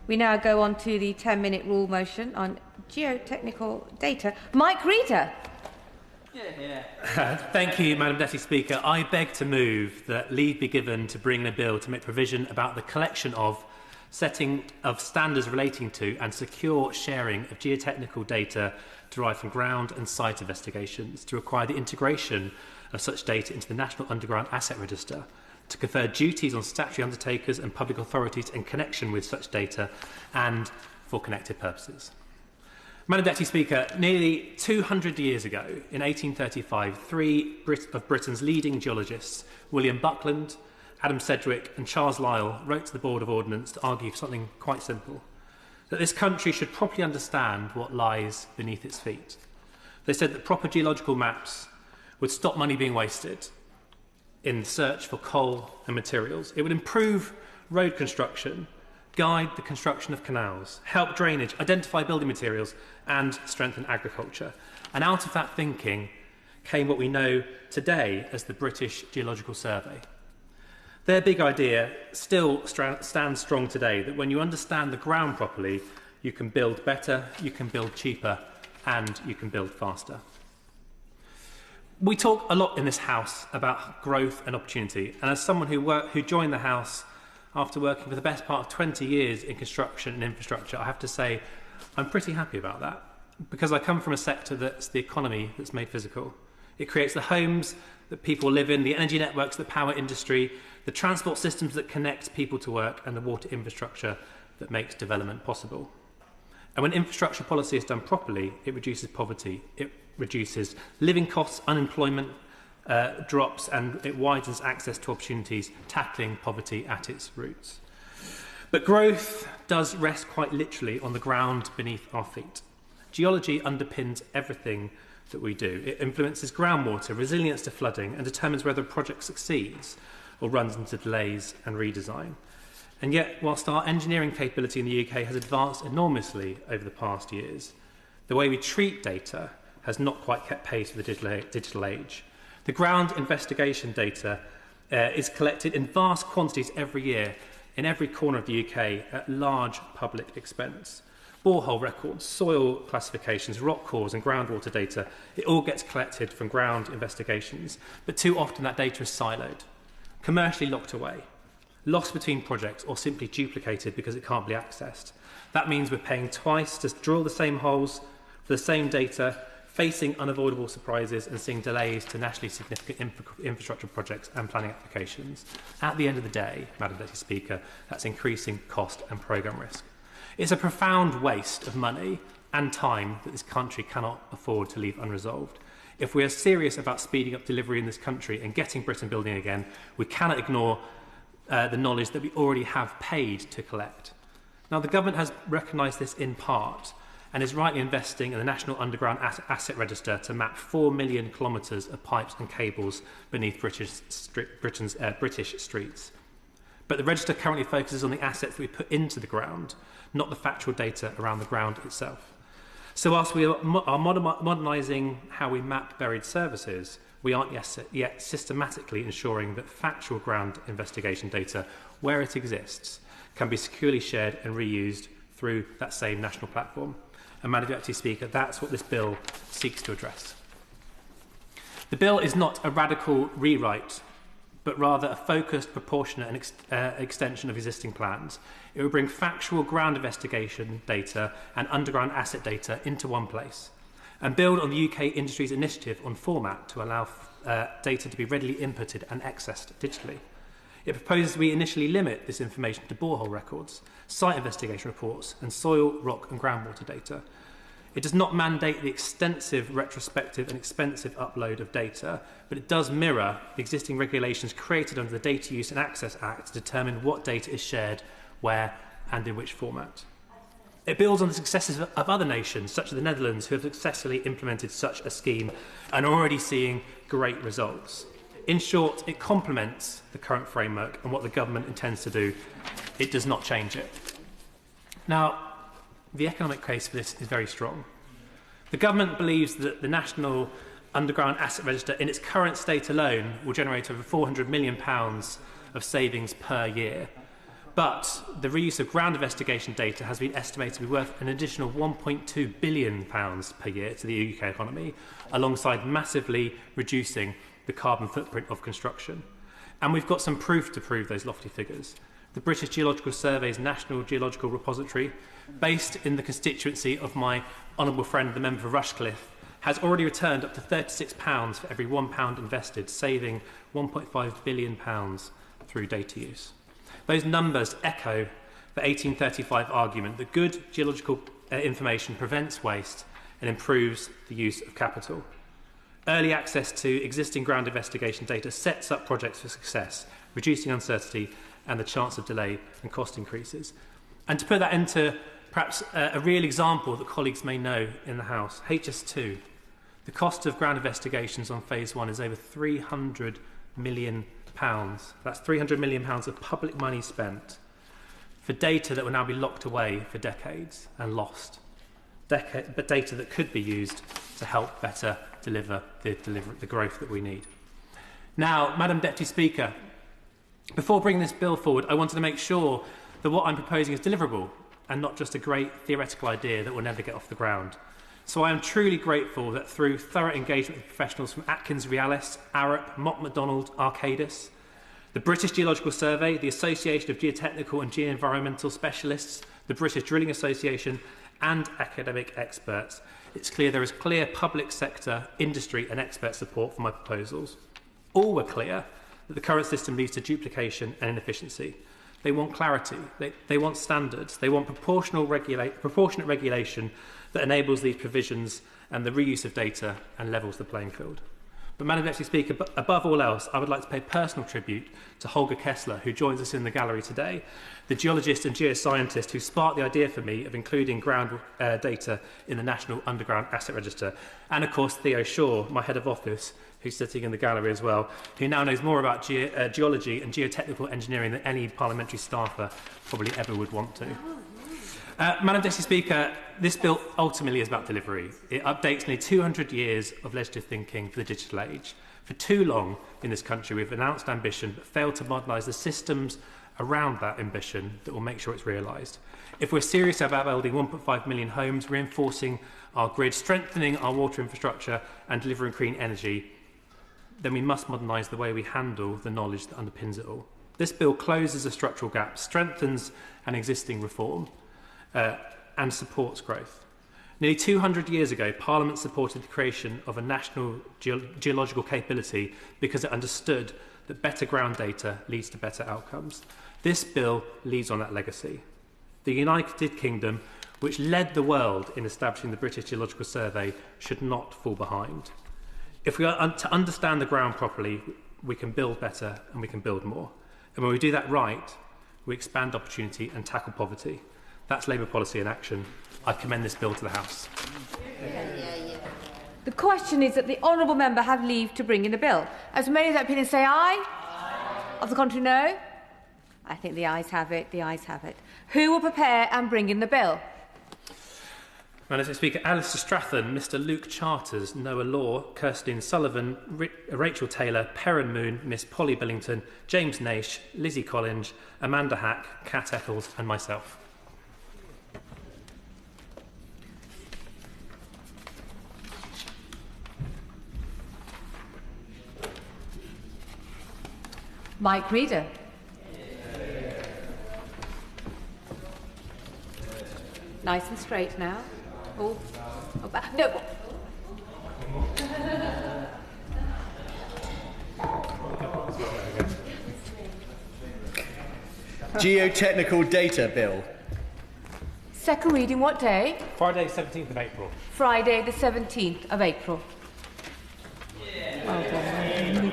We now go on to the 10-minute rule motion on geotechnical data. Mike Reader. Thank you, Madam Deputy Speaker. I beg to move that leave be given to bring a bill to make provision about the collection of, setting of standards relating to and secure sharing of geotechnical data derived from ground and site investigations, to require the integration of such data into the National Underground Asset Register, to confer duties on statutory undertakers and public authorities in connection with such data and for connected purposes. Madam Deputy Speaker, nearly 200 years ago, in 1835, three of Britain's leading geologists, William Buckland, Adam Sedgwick and Charles Lyell, wrote to the Board of Ordnance to argue for something quite simple, that this country should properly understand what lies beneath its feet. They said that proper geological maps would stop money being wasted in search for coal and materials. It would improve road construction, guide the construction of canals, help drainage, identify building materials and strengthen agriculture. And out of that thinking came what we know today as the British Geological Survey. Their big idea still stands strong today, that when you understand the ground properly, you can build better, you can build cheaper and you can build faster. We talk a lot in this House about growth and opportunity, and as someone who joined the House after working for the best part of 20 years in construction and infrastructure, I have to say I'm pretty happy about that, because I come from a sector that's the economy that's made physical. It creates the homes that people live in, the energy networks that power industry, the transport systems that connect people to work, and the water infrastructure that makes development possible. And when infrastructure policy is done properly, it reduces poverty, it reduces living costs, unemployment drops, and it widens access to opportunities, tackling poverty at its roots. But growth does rest quite literally on the ground beneath our feet. Geology underpins everything that we do. It influences groundwater, resilience to flooding, and determines whether a project succeeds or runs into delays and redesign. And yet, whilst our engineering capability in the UK has advanced enormously over the past years, the way we treat data has not quite kept pace with the digital age. The ground investigation data is collected in vast quantities every year in every corner of the UK at large public expense. Borehole records, soil classifications, rock cores and groundwater data, it all gets collected from ground investigations, but too often that data is siloed, commercially locked away, lost between projects or simply duplicated because it can't be accessed. That means we're paying twice to drill the same holes for the same data, facing unavoidable surprises and seeing delays to nationally significant infrastructure projects and planning applications. At the end of the day, Madam Deputy Speaker, that's increasing cost and programme risk. It's a profound waste of money and time that this country cannot afford to leave unresolved. If we are serious about speeding up delivery in this country and getting Britain building again, we cannot ignore the knowledge that we already have paid to collect. Now, the government has recognised this in part and is rightly investing in the National Underground Asset Register to map 4 million kilometres of pipes and cables beneath British streets. But the register currently focuses on the assets that we put into the ground, not the factual data around the ground itself. So whilst we are modernising how we map buried services, we aren't yet systematically ensuring that factual ground investigation data, where it exists, can be securely shared and reused through that same national platform. And Madam Deputy Speaker, that's what this bill seeks to address. The bill is not a radical rewrite, but rather a focused, proportionate and extension of existing plans. It will bring factual ground investigation data and underground asset data into one place and build on the UK industry's initiative on format to allow data to be readily inputted and accessed digitally. It proposes we initially limit this information to borehole records, site investigation reports and soil, rock and groundwater data. It does not mandate the extensive, retrospective and expensive upload of data, but it does mirror the existing regulations created under the Data Use and Access Act to determine what data is shared, where and in which format. It builds on the successes of other nations, such as the Netherlands, who have successfully implemented such a scheme and are already seeing great results. In short, it complements the current framework and what the government intends to do. It does not change it. Now, the economic case for this is very strong. The government believes that the National Underground Asset Register in its current state alone will generate over £400 million of savings per year. But the reuse of ground investigation data has been estimated to be worth an additional £1.2 billion per year to the UK economy, alongside massively reducing the carbon footprint of construction. And we've got some proof to prove those lofty figures. The British Geological Survey's National Geological Repository, based in the constituency of my honourable friend, the member for Rushcliffe, has already returned up to £36 for every £1 invested, saving £1.5 billion through data use. Those numbers echo the 1835 argument that good geological information prevents waste and improves the use of capital. Early access to existing ground investigation data sets up projects for success, reducing uncertainty and the chance of delay and cost increases. And to put that into perhaps a real example that colleagues may know in the House, HS2, the cost of ground investigations on phase 1 is over £300 million. That's £300 million of public money spent for data that will now be locked away for decades and lost. But data that could be used to help better deliver the growth that we need. Now, Madam Deputy Speaker, before bringing this bill forward, I wanted to make sure that what I'm proposing is deliverable and not just a great theoretical idea that will never get off the ground. So I am truly grateful that through thorough engagement with professionals from Atkins Realis, Arup, Mott MacDonald, Arcadis, the British Geological Survey, the Association of Geotechnical and Geo-Environmental Specialists, the British Drilling Association and academic experts, it's clear there is clear public sector, industry and expert support for my proposals. All were clear that the current system leads to duplication and inefficiency. They want clarity, they want standards, they want proportionate regulation that enables these provisions and the reuse of data and levels the playing field. But Madam Deputy Speaker, above all else, I would like to pay personal tribute to Holger Kessler, who joins us in the gallery today, the geologist and geoscientist who sparked the idea for me of including ground data in the National Underground Asset Register, and of course Theo Shaw, my head of office, who's sitting in the gallery as well, who now knows more about geology and geotechnical engineering than any parliamentary staffer probably ever would want to. Madam Deputy Speaker, this bill ultimately is about delivery. It updates nearly 200 years of legislative thinking for the digital age. For too long in this country, we've announced ambition but failed to modernise the systems around that ambition that will make sure it's realised. If we're serious about building 1.5 million homes, reinforcing our grid, strengthening our water infrastructure and delivering clean energy, then we must modernise the way we handle the knowledge that underpins it all. This bill closes a structural gap, strengthens an existing reform, and supports growth. Nearly 200 years ago, Parliament supported the creation of a national geological capability because it understood that better ground data leads to better outcomes. This bill leads on that legacy. The United Kingdom, which led the world in establishing the British Geological Survey, should not fall behind. If we are to understand the ground properly, we can build better and we can build more. And when we do that right, we expand opportunity and tackle poverty. That's Labour policy in action. I commend this bill to the House. The question is that the honourable member have leave to bring in the bill. As many of that opinion say aye. Of the contrary, no. I think the ayes have it. The ayes have it. Who will prepare and bring in the bill? Madam Speaker, Alistair Stratton, Mr Luke Charters, Noah Law, Kirstine Sullivan, Rachel Taylor, Perrin Moon, Miss Polly Billington, James Naish, Lizzie Collins, Amanda Hack, Kat Eccles and myself. Mike Reader. Nice and straight now. Oh, back. No. Geotechnical data bill. Second reading what day? Friday, 17th of April. Friday, the 17th of April. Well done.